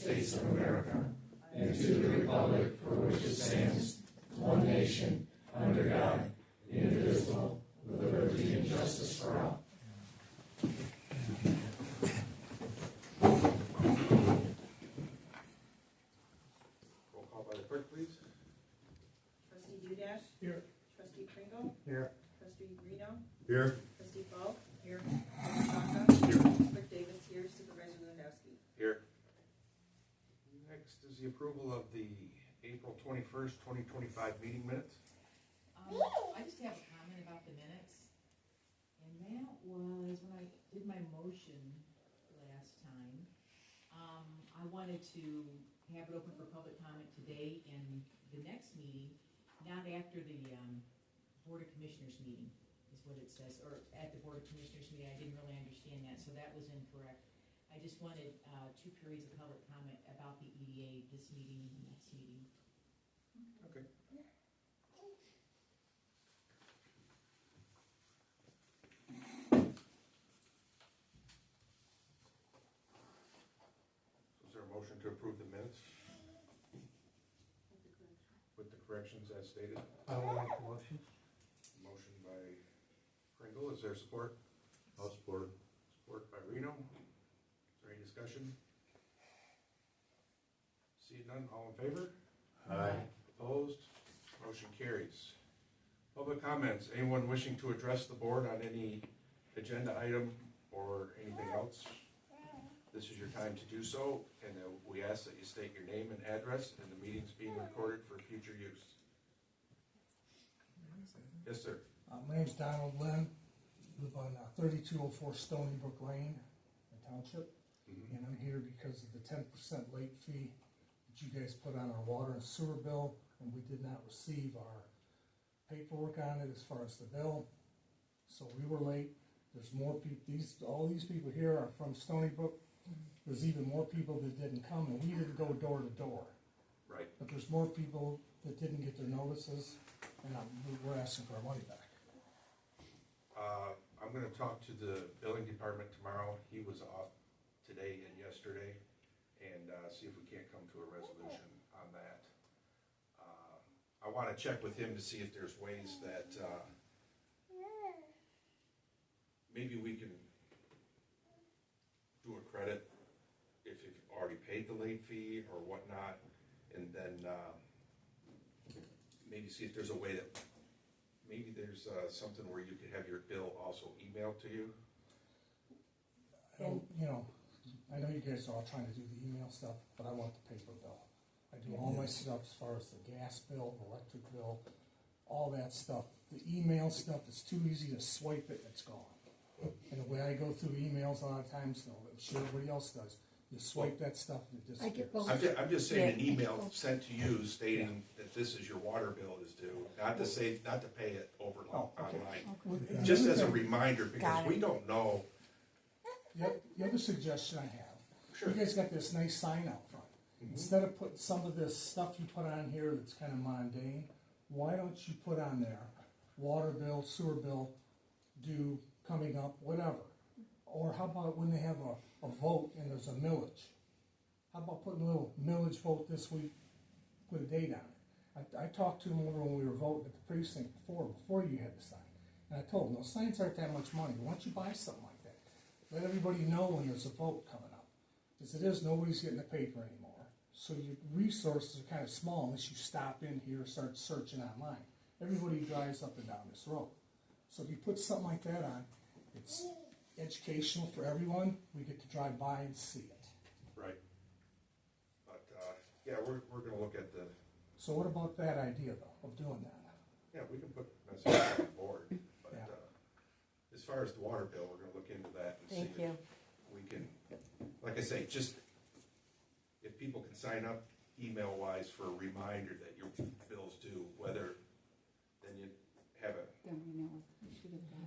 States of America, and to the republic for which it stands, one nation, under God, indivisible, with liberty and justice for all. Roll call by the clerk, please. Trustee Udash? Here. Trustee Pringle? Here. Trustee Reno? Here. Trustee Falk? Here. Trustee Tonka? Here. Clerk Davis here. Supervisor Lewandowski? Here. Next is the approval of the April 21st, 2025 meeting minutes. I just have a comment about the minutes, and that was when I did my motion last time. I wanted to have it open for public comment today and the next meeting, not after the Board of Commissioners meeting, is what it says, or at the Board of Commissioners meeting. I didn't really understand that, so that was incorrect. I just wanted 2 periods of public comment about the EDA, this meeting and the next meeting. Okay. Is there a motion to approve the minutes with the corrections as stated? I will make the motion. Motion by Pringle, is there support? I'll support. Support by Reno. Is there any discussion? See none, all in favor? Aye. Opposed? Motion carries. Public comments, anyone wishing to address the board on any agenda item or anything else? This is your time to do so, and we ask that you state your name and address, and the meeting's being recorded for future use. Yes, sir. My name's Donald Lynn, live on 3204 Stony Brook Lane in Township, and I'm here because of the 10% late fee that you guys put on our water and sewer bill, and we did not receive our paperwork on it as far as the bill, so we were late. There's more people, all these people here are from Stony Brook. There's even more people that didn't come, and we didn't go door to door. Right. But there's more people that didn't get their notices, and we're asking for our money back. I'm gonna talk to the billing department tomorrow. He was off today and yesterday, and see if we can't come to a resolution on that. I wanna check with him to see if there's ways that, maybe we can do a credit if you've already paid the late fee or whatnot, and then, maybe see if there's a way that, maybe there's something where you could have your bill also emailed to you. I know you guys are all trying to do the email stuff, but I want the paper bill. I do all my stuff as far as the gas bill, electric bill, all that stuff. The email stuff is too easy to swipe it, it's gone. And the way I go through emails a lot of times, I'm sure everybody else does, you swipe that stuff and it disappears. I'm just saying an email sent to you stating that this is your water bill is due, not to pay it over online. Just as a reminder, because we don't know. The other suggestion I have, Sure. you guys got this nice sign out front. Instead of putting some of this stuff you put on here that's kind of mundane, why don't you put on there, water bill, sewer bill, due, coming up, whatever. Or how about when they have a vote and there's a millage? How about putting a little millage vote this week, put a date on it? I talked to them over when we were voting at the precinct before you had the sign. And I told them, those signs aren't that much money. Why don't you buy something like that? Let everybody know when there's a vote coming up. As it is, nobody's getting the paper anymore. So your resources are kind of small unless you stop in here and start searching online. Everybody drives up and down this road. So if you put something like that on, it's educational for everyone. We get to drive by and see it. Right. But, yeah, we're gonna look at the. So what about that idea, though, of doing that? Yeah, we can put messages on the board, but, Yeah. As far as the water bill, we're gonna look into that and see if we can, like I say, just, if people can sign up email-wise for a reminder that your bill's due, whether, then you have a.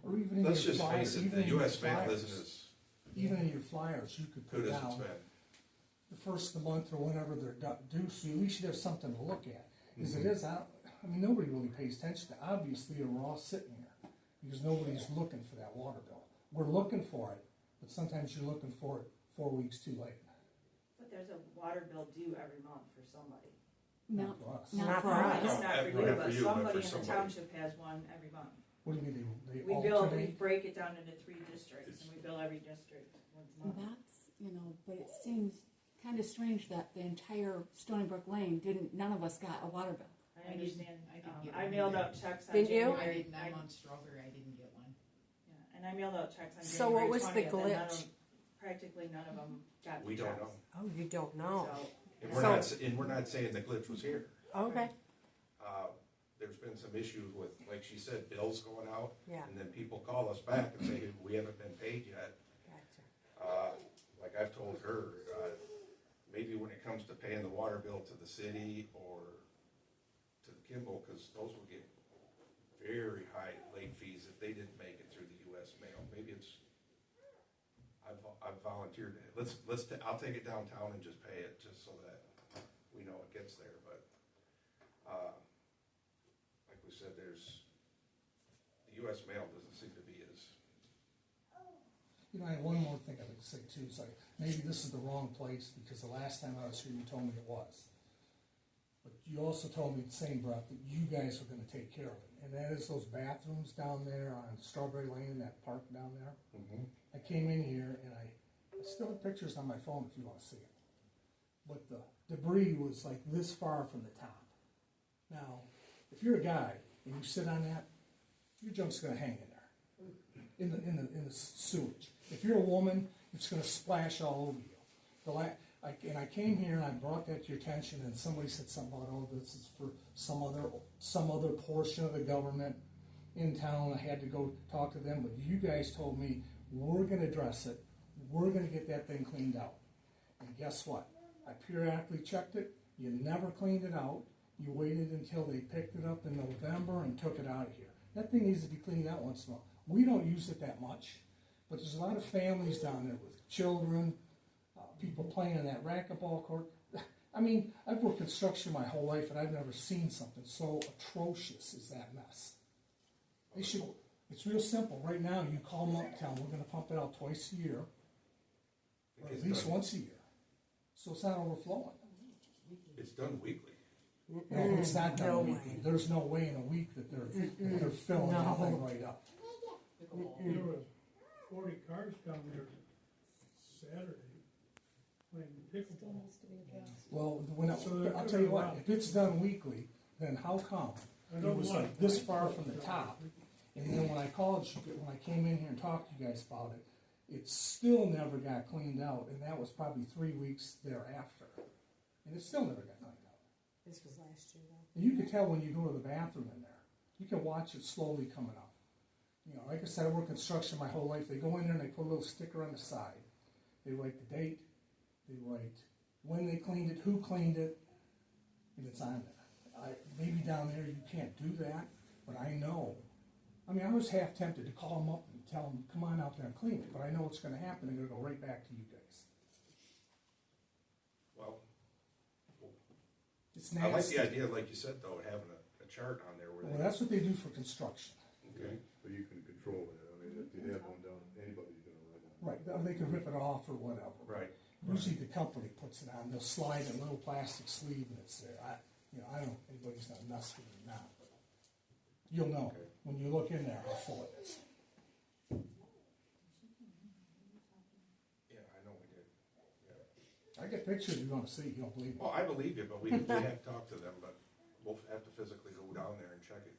Or even in Let's your just flyers, face it, even the in your US Bank flyers. isn't as Even in your flyers, you could put good as it's down been. the first of the month or whenever they're due, so you at least should have something to look at. As it is, I mean, nobody really pays attention to it. Obviously, we're all sitting here because nobody's looking for that water bill. We're looking for it, but sometimes you're looking for it 4 weeks too late. But there's a water bill due every month for somebody. Not for us. Not for Not us. for Not you, for but you, but somebody for in the somebody. township has one every month. What do you mean, they We alternate? break it down into 3 districts, and we bill every district once a month. That's, but it seems kind of strange that the entire Stony Brook Lane none of us got a water bill. I understand, I didn't get I one mailed either. out checks on Didn't you? January. I'm on Strawberry, I didn't get one. Yeah, and I mailed out checks on So January what was the 20th, and none of glitch? them- practically none of them got the We don't checks. know. Oh, you don't know. So, And we're not saying the glitch was here. Okay. There's been some issues with, like she said, bills going out. Yeah. And then people call us back and say, we haven't been paid yet. Gotcha. Like I've told her, maybe when it comes to paying the water bill to the city or to the Kimball, because those will get very high late fees if they didn't make it through the US mail. Maybe it's, I've volunteered, I'll take it downtown and just pay it, just so that we know it gets there, but, like we said, the US mail doesn't seem to be as, I had one more thing I would say too, it's like, maybe this is the wrong place, because the last time I was here, you told me it was. But you also told me in the same breath that you guys were gonna take care of it, and that is those bathrooms down there on Strawberry Lane, that park down there. I came in here and I still have pictures on my phone if you wanna see it. But the debris was like this far from the top. Now, if you're a guy and you sit on that, your junk's gonna hang in there, in the sewage. If you're a woman, it's gonna splash all over you. And I came here and I brought that to your attention, and somebody said something about, oh, this is for some other portion of the government in town. I had to go talk to them, but you guys told me, we're gonna address it, we're gonna get that thing cleaned out. And guess what? I periodically checked it, you never cleaned it out, you waited until they picked it up in November and took it out of here. That thing needs to be cleaned out once in a while. We don't use it that much, but there's a lot of families down there with children, people playing on that racquetball court. I mean, I've worked construction my whole life and I've never seen something so atrocious as that mess. It's real simple. Right now, you call them up and tell them we're gonna pump it out twice a year, or at least once a year, so it's not overflowing. it's done weekly. No, it's not done No weekly. way. There's no way in a week that they're filling that thing right up. There was 40 cars down there Saturday playing pickleball. Well, So I'll tell you what, if it's done weekly, then how come it was like this far from the top? And then when I called you, when I came in here and talked to you guys about it, it still never got cleaned out, and that was probably 3 weeks thereafter. And it still never got cleaned out. This was last year though. And you can tell when you go to the bathroom in there. You can watch it slowly coming up. Like I said, I worked construction my whole life. They go in there and they put a little sticker on the side. They write the date, they write when they cleaned it, who cleaned it, and it's on there. Maybe down there you can't do that, but I know. I mean, I was half tempted to call them up and tell them, come on out there and clean it, but I know what's gonna happen. They're gonna go right back to you guys. Well, It's I like nasty. the idea, like you said, though, having a chart on there where Well, they. that's what they do for construction. Okay. But you can control it, I mean, if you have one down, anybody's gonna run it. Right, or they can rip it off or whatever. Right. Usually the company puts it on, they'll slide a little plastic sleeve and it's there. I don't know if anybody's gonna mess with it now, but you'll know Okay. when you look in there how full it is. Yeah, I know we did. Yeah. I get pictures you wanna see, you don't believe me. Well, I believe you, but we have to talk to them, but we'll have to physically go down there and check it.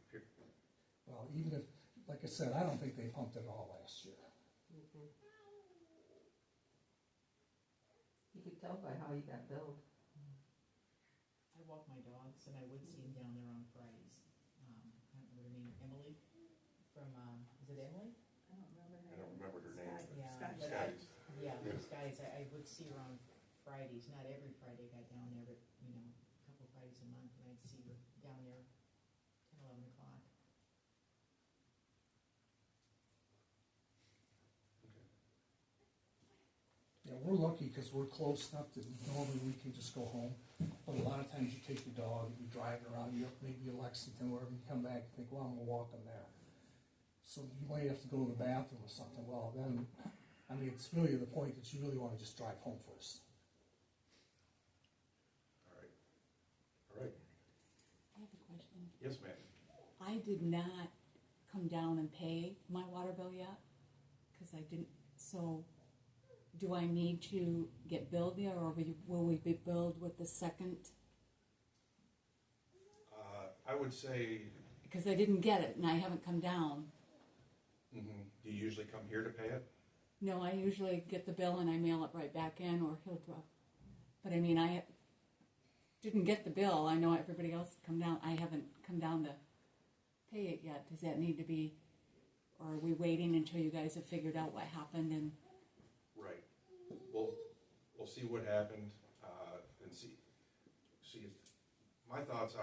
Well, even if, like I said, I don't think they pumped it all last year. You could tell by how you got billed. I walk my dogs and I would see them down there on Fridays. I don't remember her name, Emily, from, is it Emily? I don't remember her. I don't remember her name. but- Yeah, Scott. but Scotty's. Yeah, those guys, I would see her on Fridays, not every Friday I got down there, but, a couple Fridays a month, and I'd see her down there 10, 11 o'clock. Yeah, we're lucky because we're close enough that normally we can just go home. But a lot of times you take your dog and you're driving around Europe, maybe Lexington, wherever, you come back and think, well, I'm gonna walk them there. So you might have to go to the bathroom or something. Well, then, I mean, it's really the point that you really wanna just drive home first. Yes, ma'am. I did not come down and pay my water bill yet, because I didn't, so do I need to get billed there, or will we be billed with the second? I would say, Because I didn't get it, and I haven't come down. do you usually come here to pay it? No, I usually get the bill and I mail it right back in, or he'll drop. But I mean, I didn't get the bill. I know everybody else has come down. I haven't come down to pay it yet. Does that need to be, or are we waiting until you guys have figured out what happened? And Right. We'll see what happened, and see if, my thoughts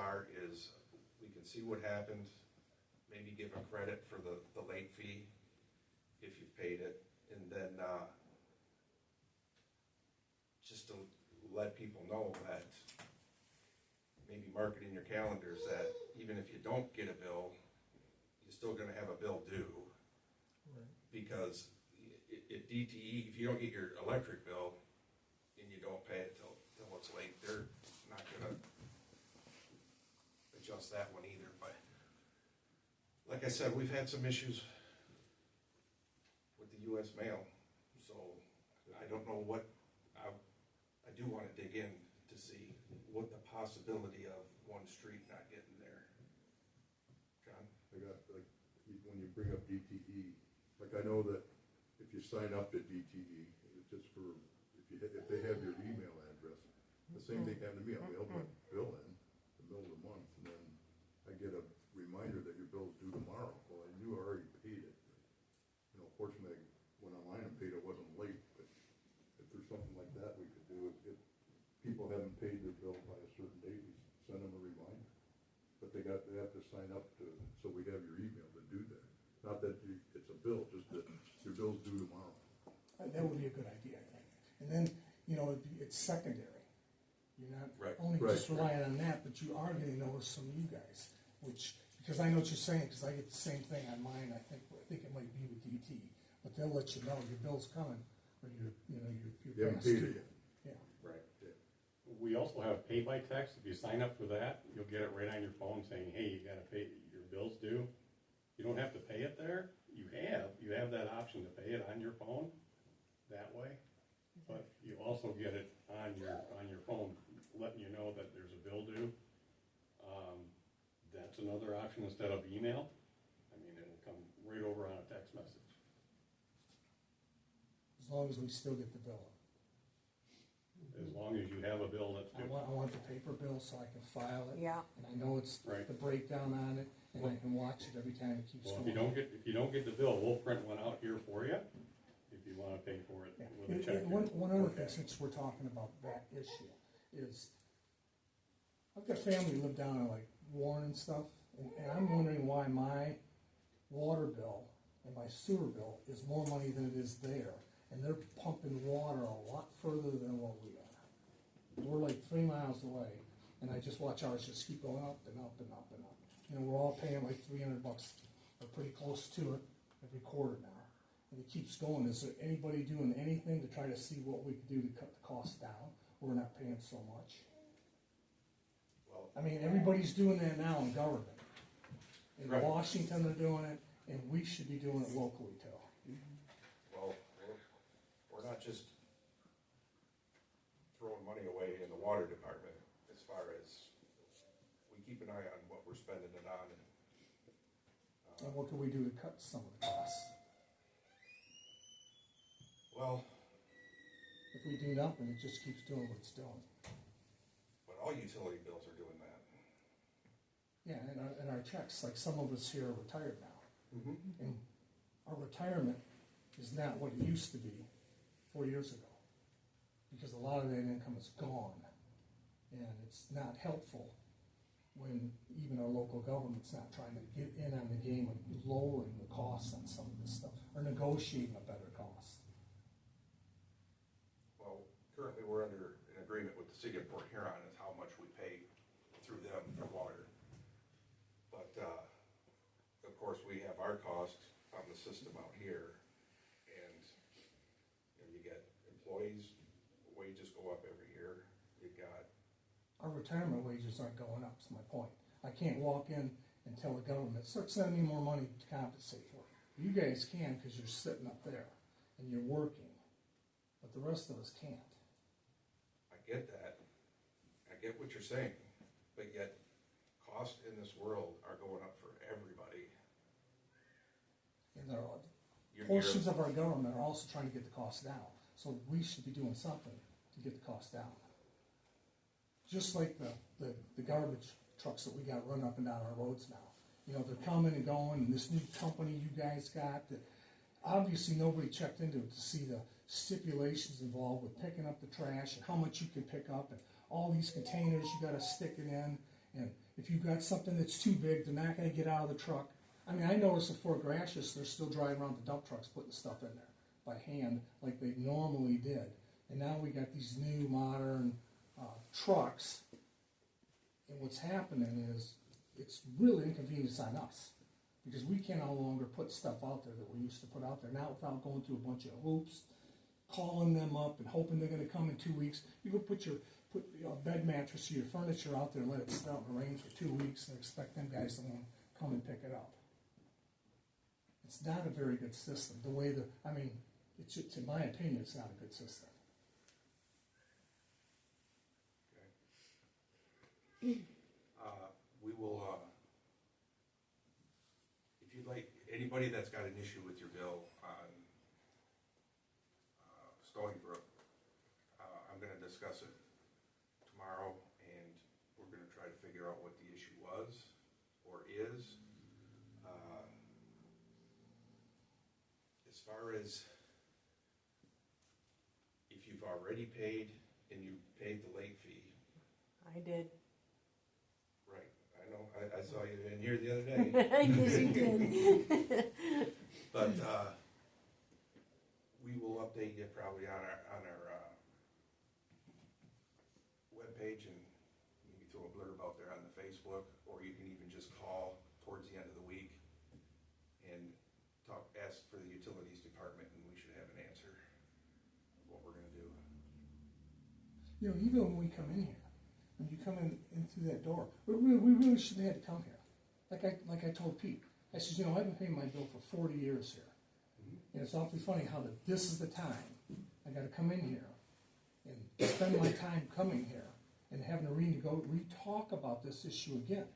is we can see what happened, maybe give a credit for the late fee if you've paid it, and then, just to let people know that, maybe mark it in your calendars that even if you don't get a bill, you're still gonna have a bill due. Right. Because if DTE, if you don't get your electric bill and you don't pay it till it's late, they're not gonna adjust that one either. But like I said, we've had some issues with the US mail, so I don't know what, I do wanna dig in to see what the possibility of one street not getting there. John? I got, like, when you bring up DTE, like, I know that if you sign up to DTE, it's just for, if they have your email address, the same thing happened to me. I mailed my bill in the middle of the month, and then I get a reminder that your bill's due tomorrow. Well, I knew I already paid it. You know, fortunately, I went online and paid it, wasn't late, but if there's something like that we could do, if people haven't paid their bill by a certain date, we send them a reminder. But they have to sign up to, so we have your email to do that. Not that it's a bill, just that your bill's due tomorrow. That would be a good idea, I think. And then, you know, it's secondary. You're not only just relying on that, but you are getting notice from you guys, which, because I know what you're saying, because I get the same thing on mine. I think it might be with DT, but they'll let you know your bill's coming, or your You haven't paid it yet. Yeah. Right. Yeah. We also have pay by text. If you sign up for that, you'll get it right on your phone saying, hey, you gotta pay, your bill's due. You don't have to pay it there. You have that option to pay it on your phone that way. But you also get it on your phone, letting you know that there's a bill due. That's another option instead of email. I mean, it'll come right over on a text message. As long as we still get the bill. As long as you have a bill that's due. I want the paper bill so I can file it. Yeah. And I know it's Right. the breakdown on it, and I can watch it every time it keeps Well, going. if you don't get the bill, we'll print one out here for you, if you wanna pay for it Yeah. with a check. One other thing, since we're talking about that issue, is I've got family who live down in like Warren and stuff, and I'm wondering why my water bill and my sewer bill is more money than it is there, and they're pumping water a lot further than what we are. We're like 3 miles away, and I just watch ours just keep going up and up and up and up. You know, we're all paying like $300, or pretty close to it, every quarter now. And it keeps going. Is there anybody doing anything to try to see what we can do to cut the cost down? We're not paying so much. Well, I mean, everybody's doing that now in government. In Right. Washington, they're doing it, and we should be doing it locally too. well, we're not just throwing money away in the water department, as far as, we keep an eye on what we're spending it on, And what can we do to cut some of the costs? well, If we do nothing, it just keeps doing what it's doing. but all utility bills are doing that. Yeah, and our checks, like some of us here are retired now. Mm-hmm. And our retirement is not what it used to be 4 years ago. Because a lot of that income is gone. And it's not helpful when even our local government's not trying to get in on the game of lowering the costs on some of this stuff, or negotiating a better cost. Well, currently we're under an agreement with the city of Port Huron as how much we pay through them for water. But, of course, we have our costs on the system out here, and, you know, you get employees, wages go up every year, you got, Our retirement wages aren't going up, is my point. I can't walk in and tell the government, start sending me more money to compensate for it. You guys can because you're sitting up there and you're working, but the rest of us can't. I get that. I get what you're saying, but yet costs in this world are going up for everybody. And there are portions of our government are also trying to get the cost down. So we should be doing something to get the cost down. Just like the garbage trucks that we got running up and down our roads now. You know, they're coming and going, and this new company you guys got, that obviously nobody checked into it to see the stipulations involved with picking up the trash and how much you can pick up and all these containers you got to stick it in. And if you got something that's too big, they're not going to get out of the truck. I mean, I noticed at Fort Gratiot, they're still driving around the dump trucks putting stuff in there by hand like they normally did. And now we got these new modern trucks. And what's happening is it's really inconvenience on us because we can no longer put stuff out there that we used to put out there now without going through a bunch of hoops, calling them up and hoping they're going to come in 2 weeks. You go put your bed mattress or your furniture out there and let it sit out in the rain for 2 weeks and expect them guys to come and pick it up. It's not a very good system. The way in my opinion, it's not a good system. Okay. We will, if you'd like, anybody that's got an issue with your bill on Stony Brook, I'm going to discuss it tomorrow, and we're going to try to figure out what the issue was or is. As far as if you've already paid and you paid the late fee. I did. Right, I know, I saw you in here the other day. Yes, you did. But we will update you probably on our webpage and maybe throw a blurb out there on the Facebook, or you can even just call towards the end of the week and ask for the utilities department, and we should have an answer of what we're going to do. You know, even when we come in here, when you come in through that door, we really shouldn't have had to come here. Like I told Pete, I said, you know, I've been paying my bill for 40 years here. And it's awfully funny how this is the time I got to come in here and spend my time coming here and having to re-talk about this issue again.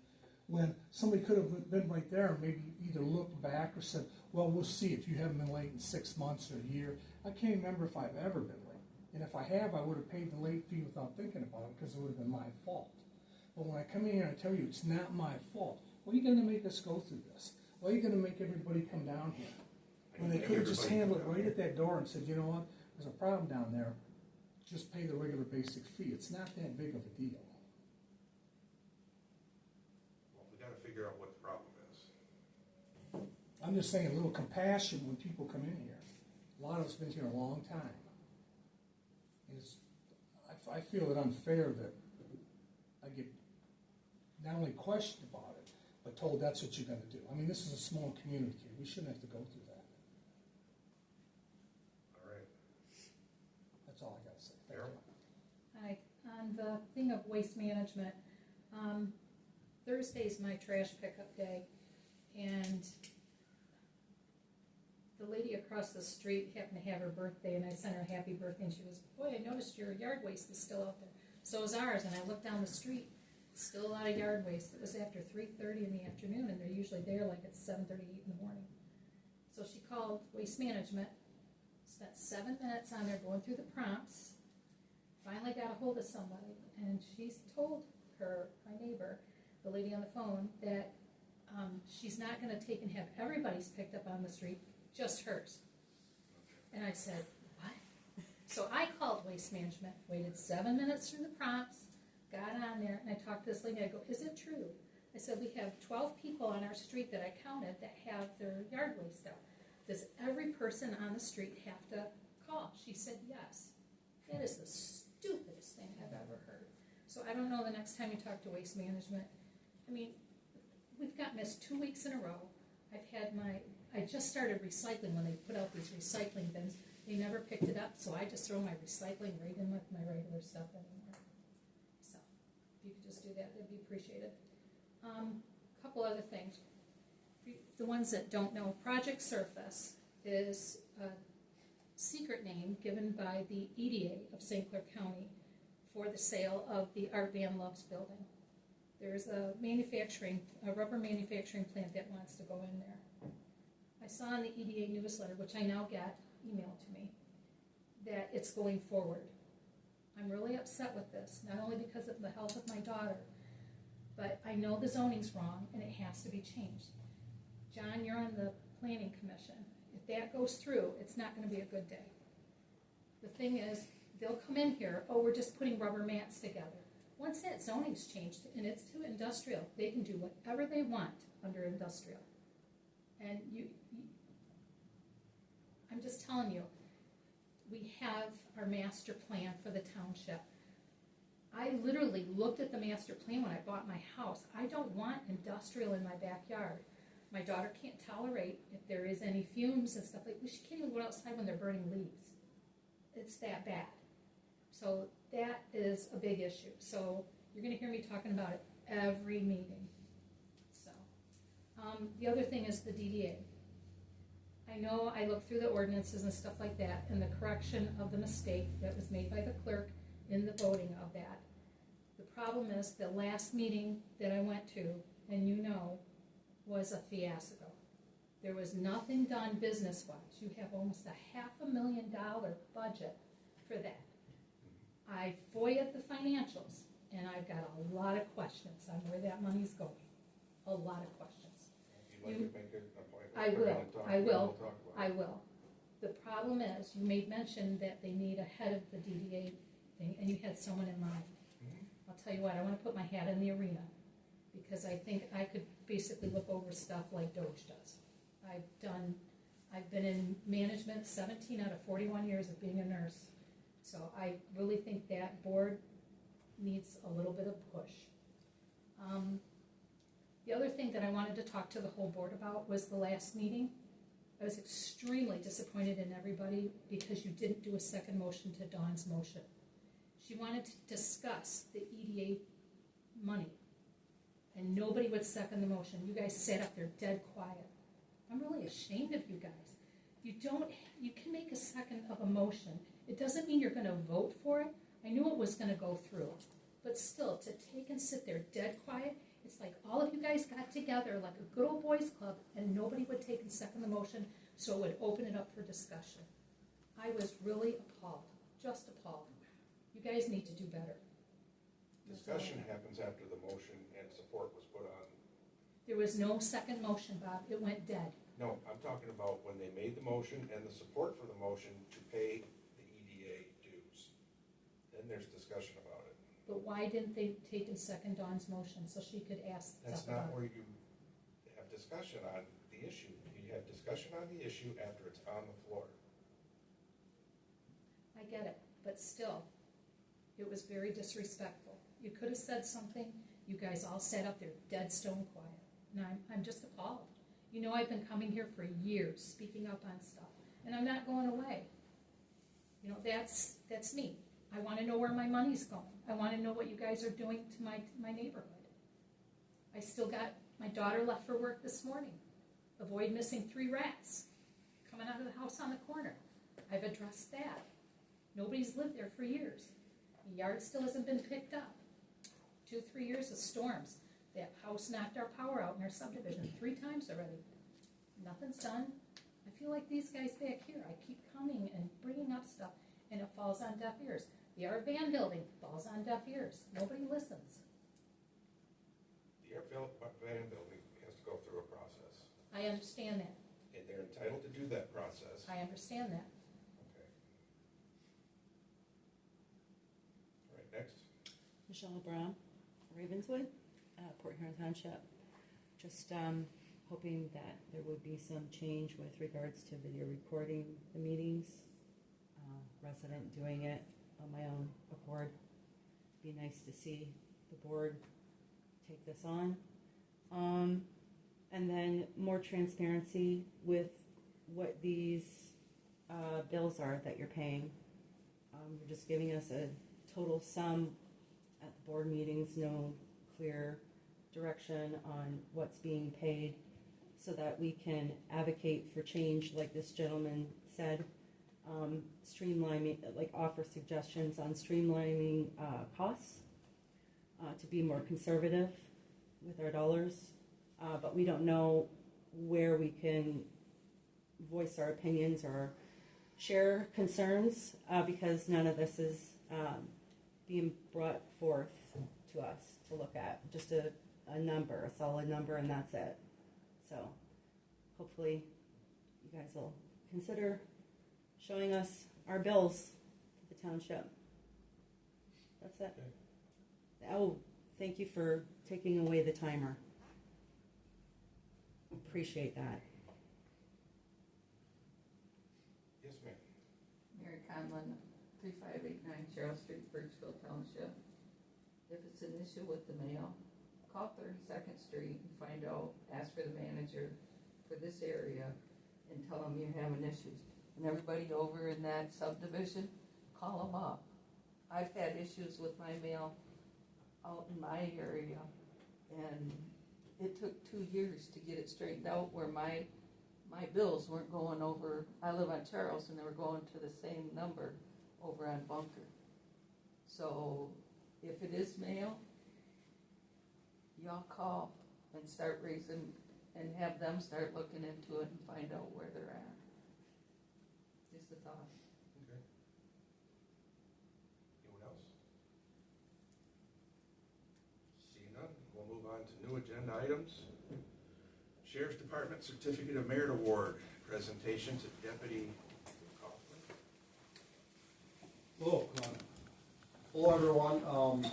When somebody could have been right there and maybe either looked back or said, well, we'll see if you haven't been late in 6 months or a year. I can't remember if I've ever been late. And if I have, I would have paid the late fee without thinking about it because it would have been my fault. But when I come in here and I tell you it's not my fault, why are you going to make us go through this? Why are you going to make everybody come down here? When they could have just handled it right at that door and said, you know what, there's a problem down there, just pay the regular basic fee. It's not that big of a deal. Well, we got to figure out what the problem is. I'm just saying a little compassion when people come in here. A lot of us been here a long time. And I feel it unfair that I get not only questioned about it, but told that's what you're going to do. I mean, this is a small community here. We shouldn't have to go through that. All right. That's all I got to say. Thank Carol? you. Hi, on the thing of waste management, Thursday's my trash pickup day, and the lady across the street happened to have her birthday, and I sent her a happy birthday, and she goes, boy, I noticed your yard waste is still out there. So is ours, and I looked down the street, still a lot of yard waste. It was after 3:30 in the afternoon, and they're usually there like at 7:38 in the morning. So she called Waste Management, spent 7 minutes on there going through the prompts, finally got a hold of somebody, and she's told her, my neighbor, the lady on the phone, that she's not going to take and have everybody's picked up on the street, just hers. And I said, what? So I called Waste Management, waited 7 minutes through the prompts, got on there, and I talked to this lady. I go, is it true? I said, we have 12 people on our street that I counted that have their yard waste out. Does every person on the street have to call? She said, yes. That is the stupidest thing I've ever heard. So I don't know the next time you talk to Waste Management. I mean, we've got missed 2 weeks in a row. I just started recycling when they put out these recycling bins. They never picked it up, so I just throw my recycling right in with my regular stuff anymore. So if you could just do that, that'd be appreciated. Couple other things. The ones that don't know, Project Surface is a secret name given by the EDA of St. Clair County for the sale of the Art Van Love's building. There's a rubber manufacturing plant that wants to go in there. I saw in the EDA newsletter, which I now get emailed to me, that it's going forward. I'm really upset with this, not only because of the health of my daughter, but I know the zoning's wrong and it has to be changed. John, you're on the planning commission. If that goes through, it's not going to be a good day. The thing is, they'll come in here, oh, we're just putting rubber mats together. Once that zoning's changed and it's to industrial, they can do whatever they want under industrial. And I'm just telling you, we have our master plan for the township. I literally looked at the master plan when I bought my house. I don't want industrial in my backyard. My daughter can't tolerate if there is any fumes and stuff like that. She can't even go outside when they're burning leaves. It's that bad. So that is a big issue. So you're going to hear me talking about it every meeting. So the other thing is the DDA. I know I looked through the ordinances and stuff like that, and the correction of the mistake that was made by the clerk in the voting of that. The problem is the last meeting that I went to, and you know, was a fiasco. There was nothing done business-wise. You have almost a $500,000 budget for that. I FOIA'd the financials, and I've got a lot of questions on where that money's going. A lot of questions. If you'd like to make an appointment. I we're will. gonna talk, I will. we'll talk about I it. will. The problem is, you made mention that they need a head of the DDA thing, and you had someone in mind. I'll tell you what, I want to put my hat in the arena, because I think I could basically look over stuff like Doge does. I've been in management 17 out of 41 years of being a nurse, so I really think that board needs a little bit of push. The other thing that I wanted to talk to the whole board about was the last meeting. I was extremely disappointed in everybody because you didn't do a second motion to Dawn's motion. She wanted to discuss the EDA money, and nobody would second the motion. You guys sat up there dead quiet. I'm really ashamed of you guys. You can make a second of a motion. It doesn't mean you're going to vote for it. I knew it was going to go through, but still, to take and sit there dead quiet, it's like all of you guys got together like a good old boys club, and nobody would take and second the motion, so it would open it up for discussion. I was really appalled, just appalled. You guys need to do better. Discussion happens after the motion and support was put on. There was no second motion, Bob. It went dead. No, I'm talking about when they made the motion and the support for the motion to pay the EDA dues. Then there's discussion about it. But why didn't they take and second Dawn's motion so she could ask That's stuff not about where it? you have discussion on the issue. You have discussion on the issue after it's on the floor. I get it, but still, it was very disrespectful. You could have said something. You guys all sat up there dead stone quiet. And I'm just appalled. You know, I've been coming here for years, speaking up on stuff, and I'm not going away. You know, that's me. I want to know where my money's going. I want to know what you guys are doing to my neighborhood. I still got, my daughter left for work this morning. Avoid missing 3 rats coming out of the house on the corner. I've addressed that. Nobody's lived there for years. The yard still hasn't been picked up. 2-3 years of storms. That house knocked our power out in our subdivision 3 times already. Nothing's done. I feel like these guys back here, I keep coming and bringing up stuff, and it falls on deaf ears. The Art Van building falls on deaf ears. Nobody listens. The Art Van building has to go through a process. I understand that. And they're entitled to do that process. I understand that. Okay. All right, next. Michelle Brown, Ravenswood, Port Huron Township. Just hoping that there would be some change with regards to video recording the meetings. Resident doing it on my own accord. Be nice to see the board take this on. And then more transparency with what these bills are that you're paying. You're just giving us a total sum at the board meetings, no clear direction on what's being paid so that we can advocate for change, like this gentleman said, streamlining, like offer suggestions on streamlining costs to be more conservative with our dollars. But we don't know where we can voice our opinions or share concerns because none of this is being brought forth to us to look at. Just a number, a solid number, and that's it. So hopefully you guys will consider showing us our bills to the township. That's it. Okay. Oh, thank you for taking away the timer. Appreciate that. Yes, ma'am. Mary Conlon, 3589 Cheryl Street, Birchville Township. If it's an issue with the mail, call 32nd Street and find out, ask for the manager for this area and tell them you're having issues. And everybody over in that subdivision, call them up. I've had issues with my mail out in my area, and it took 2 years to get it straightened out where my bills weren't going over. I live on Charles, and they were going to the same number over on Bunker. So if it is mail, y'all call and start raising and have them start looking into it and find out where they're at. Just a thought. Okay. Anyone else? See none. We'll move on to new agenda items. Sheriff's Department Certificate of Merit Award presentation to Deputy Kaufman. Hello, everyone.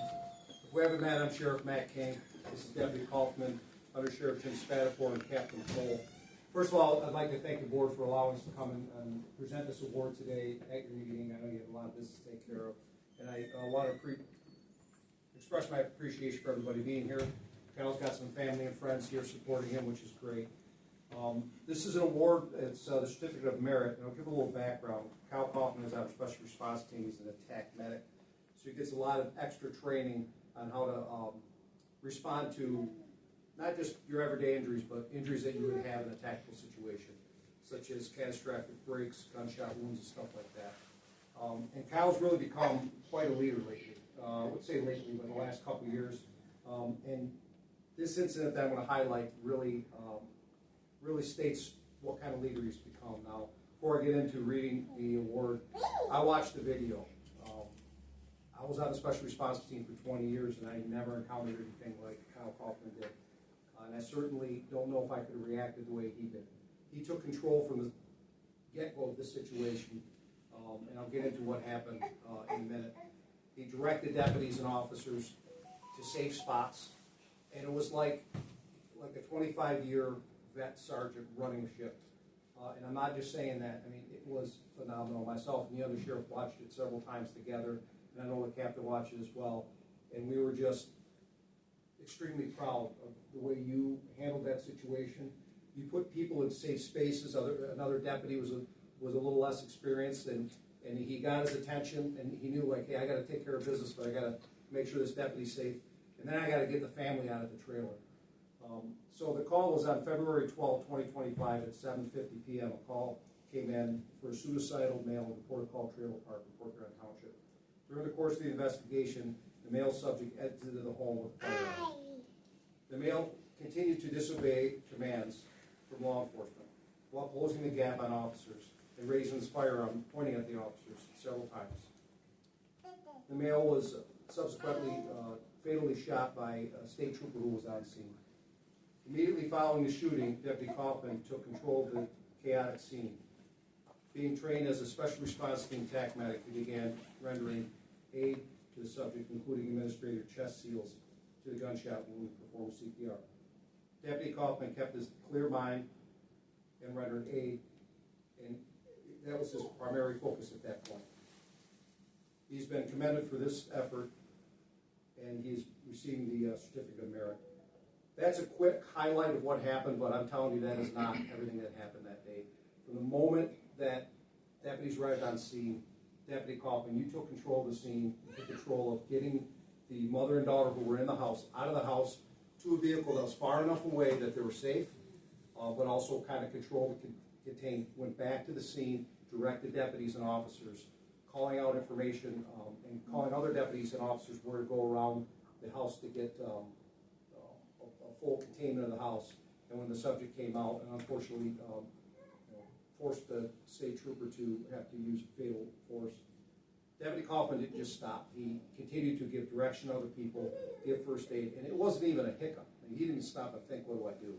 If we haven't met, I'm Sheriff Matt King. This is Deputy Kaufman, Under Sheriff Jim Spatafor, and Captain Cole. First of all, I'd like to thank the board for allowing us to come and present this award today at your meeting. I know you have a lot of business to take care of, and I want to express my appreciation for everybody being here. Kyle's got some family and friends here supporting him, which is great. This is an award. It's the Certificate of Merit, and I'll give a little background. Kyle Kaufman is our special response team. He's an attack medic, so he gets a lot of extra training on how to respond to not just your everyday injuries, but injuries that you would have in a tactical situation, such as catastrophic breaks, gunshot wounds, and stuff like that. And Kyle's really become quite a leader lately. I would say lately, but the last couple of years. And this incident that I'm going to highlight really states what kind of leader he's become. Now, before I get into reading the award, I watched the video. I was on the special response team for 20 years, and I never encountered anything like Kyle Kaufman did. And I certainly don't know if I could have reacted the way he did. He took control from the get-go of this situation, and I'll get into what happened in a minute. He directed deputies and officers to safe spots, and it was like a 25-year vet sergeant running a ship. And I'm not just saying that. I mean, it was phenomenal. Myself and the other sheriff watched it several times together, and I know the captain watched it as well. And we were just extremely proud of the way you handled that situation. You put people in safe spaces. Another deputy was a little less experienced, and he got his attention, and he knew, like, hey, I got to take care of business, but I got to make sure this deputy's safe, and then I got to get the family out of the trailer. So the call was on February 12, 2025 at 7:50 p.m. A call came in for a suicidal male in the Port Call Trailer Park in Port Huron Township. During the course of the investigation, the male subject exited the home with a firearm. The male continued to disobey commands from law enforcement while closing the gap on officers and raising his firearm, pointing at the officers several times. The male was subsequently fatally shot by a state trooper who was on scene. Immediately following the shooting, Deputy Kaufman took control of the chaotic scene. Being trained as a special response team TAC medic, he began rendering aid to the subject, including administrative chest seals to the gunshot wound and performed CPR. Deputy Kaufman kept his clear mind and rendered aid, and that was his primary focus at that point. He's been commended for this effort, and he's receiving the Certificate of Merit. That's a quick highlight of what happened, but I'm telling you that is not everything that happened that day. From the moment that deputies arrived on scene, Deputy Kaufman, you took control of the scene, you took control of getting the mother and daughter who were in the house out of the house, to a vehicle that was far enough away that they were safe, but also kind of controlled and contained, went back to the scene, directed deputies and officers, calling out information, and calling other deputies and officers where to go around the house to get a full containment of the house. And when the subject came out, and unfortunately forced the state trooper to have to use fatal force, Deputy Kaufman didn't just stop. He continued to give direction to other people, give first aid, and it wasn't even a hiccup. And he didn't stop and think, what do I do?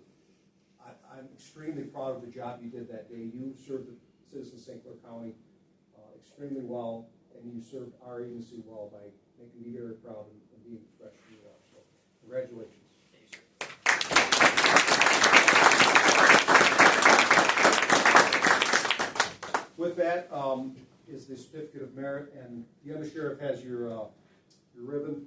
I'm extremely proud of the job you did that day. You served the citizens of St. Clair County extremely well, and you served our agency well by making me very proud and being the professional you are. So, congratulations. With that is the certificate of merit, and the undersheriff has your ribbon.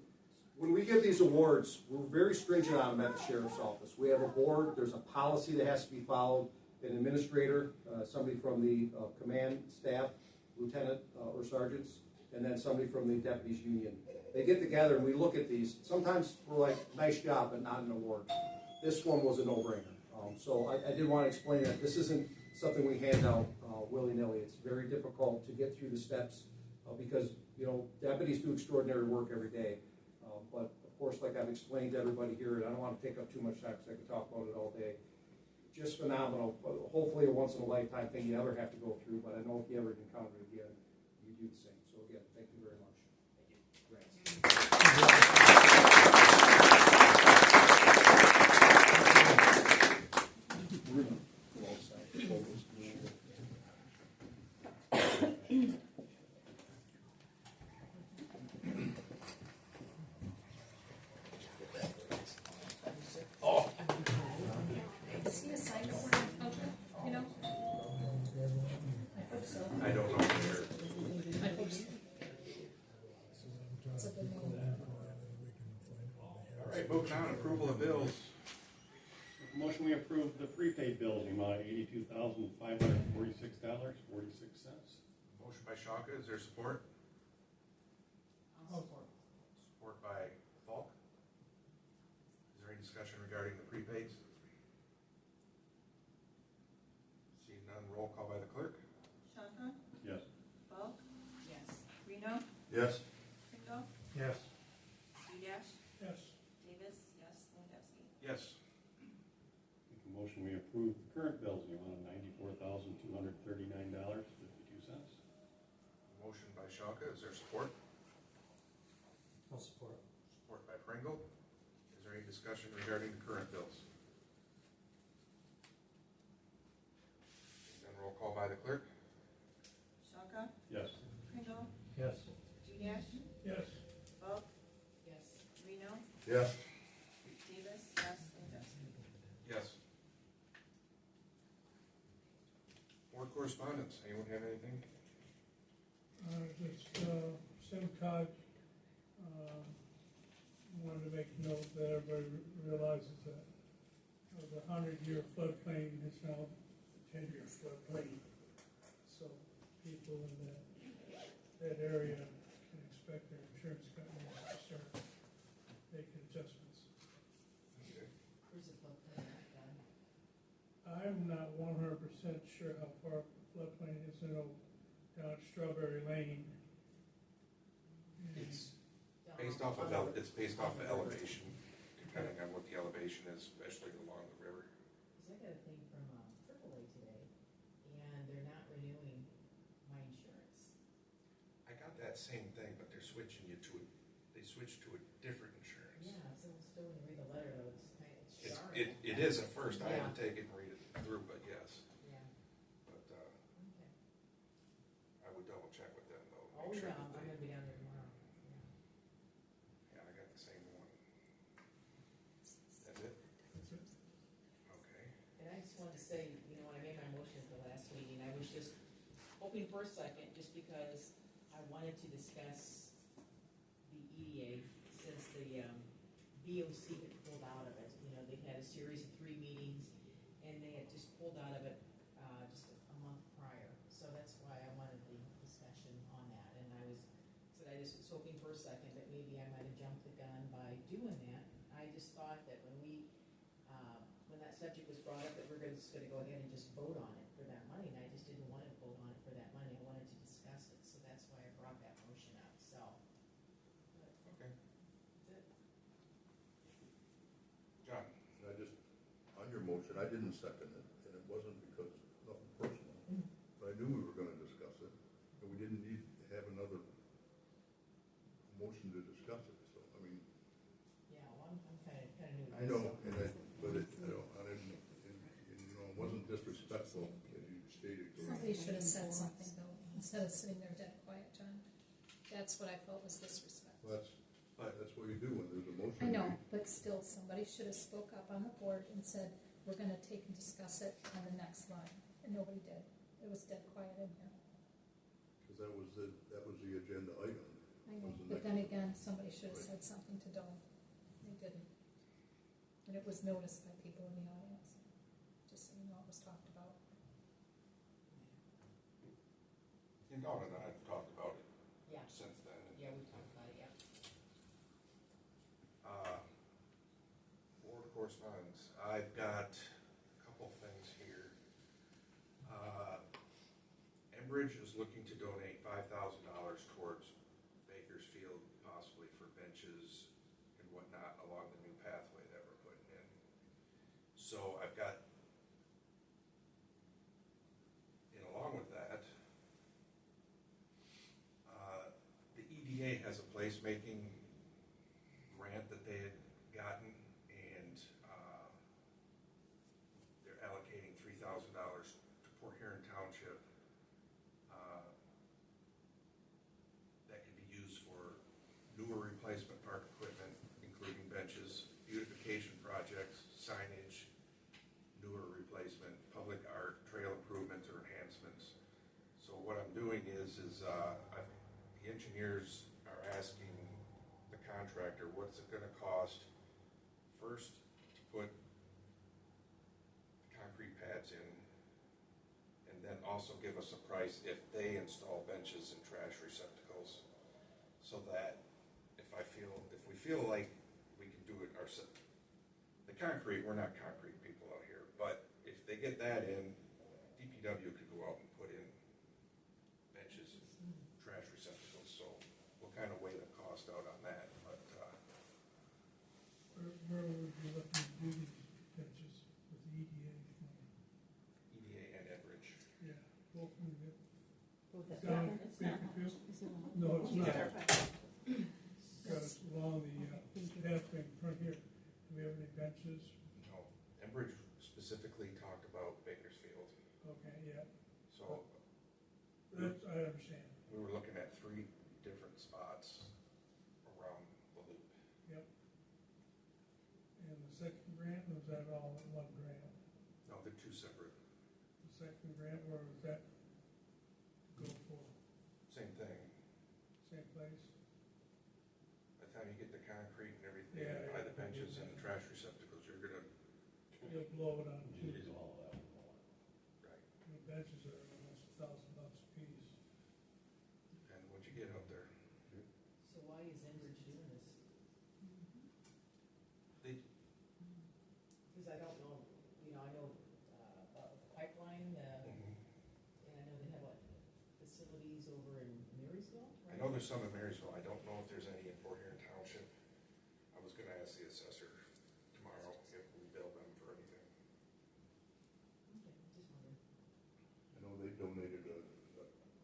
When we give these awards, we're very stringent on them at the sheriff's office. We have a board, there's a policy that has to be followed, an administrator, somebody from the command staff, lieutenant or sergeants, and then somebody from the deputies union. They get together and we look at these. Sometimes we're like, nice job, but not an award. This one was a no-brainer. So I did want to explain that this isn't something we hand out willy-nilly. It's very difficult to get through the steps because, you know, deputies do extraordinary work every day. But of course, like I've explained to everybody here, and I don't want to take up too much time because I could talk about it all day. Just phenomenal. Hopefully a once-in-a-lifetime thing you never have to go through, but I know if you ever encounter it again, you do the same. So again, thank you very much. Is he a psycho or something, you know? I hope so. I don't know where. I hope so. It's a good one. All right, moving on, approval of bills. Motion we approve the prepaid bills, the amount of $82,546.46. Motion by Shaka, is there support? I'll support. Support by Falk. Is there any discussion regarding the prepaids? Seeing none, roll call by the clerk. Shaka, Yes. Falk, Yes. Reno, Yes. Kringle, Yes. Udash, Yes. Davis, yes, Lewandowski. Yes. Make a motion we approve the current bills, the amount of $94,239.52. Motion by Shaka, is there support? I'll support. Support by Pringle. Is there any discussion regarding the current bills? Then roll call by the clerk. Shaka, Yes. Kringle, Yes. Udash, Yes. Falk, Yes. Reno, Yes. Davis, yes, Lewandowski. Yes. Board correspondence, anyone have anything? Just SimCog, wanted to make note that everybody realizes that the 100-year floodplain is now a 10-year floodplain. So people in that area can expect their insurance companies to start making adjustments. Where's the floodplain at, Don? I'm not 100% sure how far floodplain is down Strawberry Lane. It's based off of elevation, depending on what the elevation is, especially along the river. Cause I got a thing from AAA today, and they're not renewing my insurance. I got that same thing, but they're switching you to they switched to a different insurance. Yeah, so still when you read the letter though, it's kind of, it's It's, jarring. it is at first, I had to Yeah. take it and read it through, but yes. Yeah, But, okay. I would double check with them though. Oh, make sure yeah, that I'm they- gonna be down there tomorrow. Yeah, I got the same one. That's it? Okay. And I just wanted to say, you know, when I made my motion at the last meeting, I was just hoping for a second, just because I wanted to discuss the EDA since the BOC had pulled out of it. You know, they had a series of 3 meetings, and they had just pulled out of it just a month prior. So that's why I wanted the discussion on that. And I just was hoping for a second that maybe I might have jumped the gun by doing that. I just thought that when we subject was brought up that we're just gonna go ahead and just vote on it for that money, and I just didn't want to vote on it for that money, I wanted to discuss it, so that's why I brought that motion up, so. Okay. That's it. John? I just, on your motion, I didn't second it, and it wasn't because, nothing personal, but I knew we were gonna discuss it, and we didn't need to have another motion to discuss it, so, I mean, Yeah, well, I'm kinda new to this. I know, so- and but it, I didn't, and, you know, it wasn't disrespectful, as you stated. Somebody should have said something though, instead of sitting there dead quiet, John. That's what I felt was disrespect. Well, that's what you do when there's a motion. I know, but still, somebody should have spoke up on the board and said, we're gonna take and discuss it on the next line, and nobody did. It was dead quiet in here. Because that was the agenda item. I know, Was the but next then one. again, somebody should have said something to Dawn. They didn't. And it was noticed by people in the audience, just so you know it was talked about. And Dawn and I have talked about it Yeah, since then. yeah, we talked about it, yeah. Board correspondence, I've got a couple things here. Enbridge is looking to donate $5,000 towards Bakersfield, possibly for benches and whatnot along the new pathway that we're putting in. So I've got, and along with that, the EDA has a placemaking grant that they had gotten, and they're allocating $3,000 to Port Huron Township. That can be used for newer replacement park equipment, including benches, beautification projects, signage, newer replacement, public art, trail improvements or enhancements. So what I'm doing is the engineers are asking the contractor, what's it gonna cost first to put concrete pads in, and then also give us a price if they install benches and trash receptacles, so that if we feel like we can do it ourselves. The concrete, we're not concrete people out here, but if they get that in, DPW could go out and put in benches and trash receptacles, so we'll kind of weigh the cost out on that, but, Where would you look to do these benches with the EDA money? EDA and Enbridge. Yeah, both of them. Both at Down Baker- at Bakerfield? Is it on? No, it's not. Yeah. Because along the pathway in front here, do we have any benches? No, Enbridge specifically talked about Bakersfield, Okay, yeah, so that's, I understand, we were looking at 3 different spots around the loop. yep. And the second grant, was that all in one grant? No, they're 2 separate, The second grant, where was that go for? same thing. Same place? By the time you get the concrete and everything, Yeah, and buy yeah. the benches and the trash receptacles, you're gonna, You'll blow it on two. It is all that. right, The benches are almost $1,000 a piece. and once you get up there, So why is Enbridge doing this? they, Because I don't know, I know about the pipeline, and I know they have what, facilities over in Marysville, I right? know there's some in Marysville, I don't know if there's any in Port Huron Township. I was gonna ask the assessor tomorrow if we bill them for anything. Okay, just wondering. I know they donated a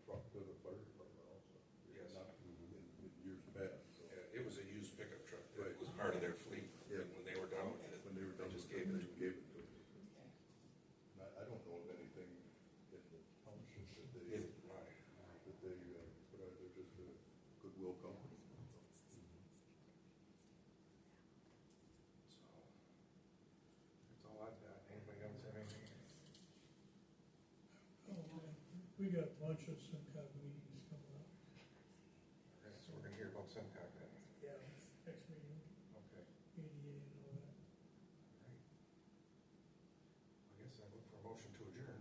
truck to the fire department also. Yes. Not in years past, so. Yeah, it was a used pickup truck, Right. it was part of their fleet, Yeah. and when they were done with it, When they were done, just with gave it, it. they gave it to them. Okay. And I don't know of anything in the township that they, Neither do I. but they're just a goodwill company. So, that's all I've got. Anybody else have anything? Oh, man, we got a bunch of SimCog meetings coming up. Okay, so we're gonna hear about Semcog then. Yeah. Next meeting, Okay. ADA and all that. Right. I guess I look for a motion to adjourn.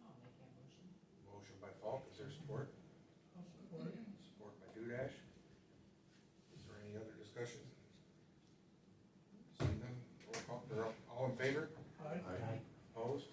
I'll make that motion. Motion by Falk, is there support? I'll support it. Support by Dudash. Is there any other discussion? Seeing none, roll call, All in favor? Aye. Aye. Opposed?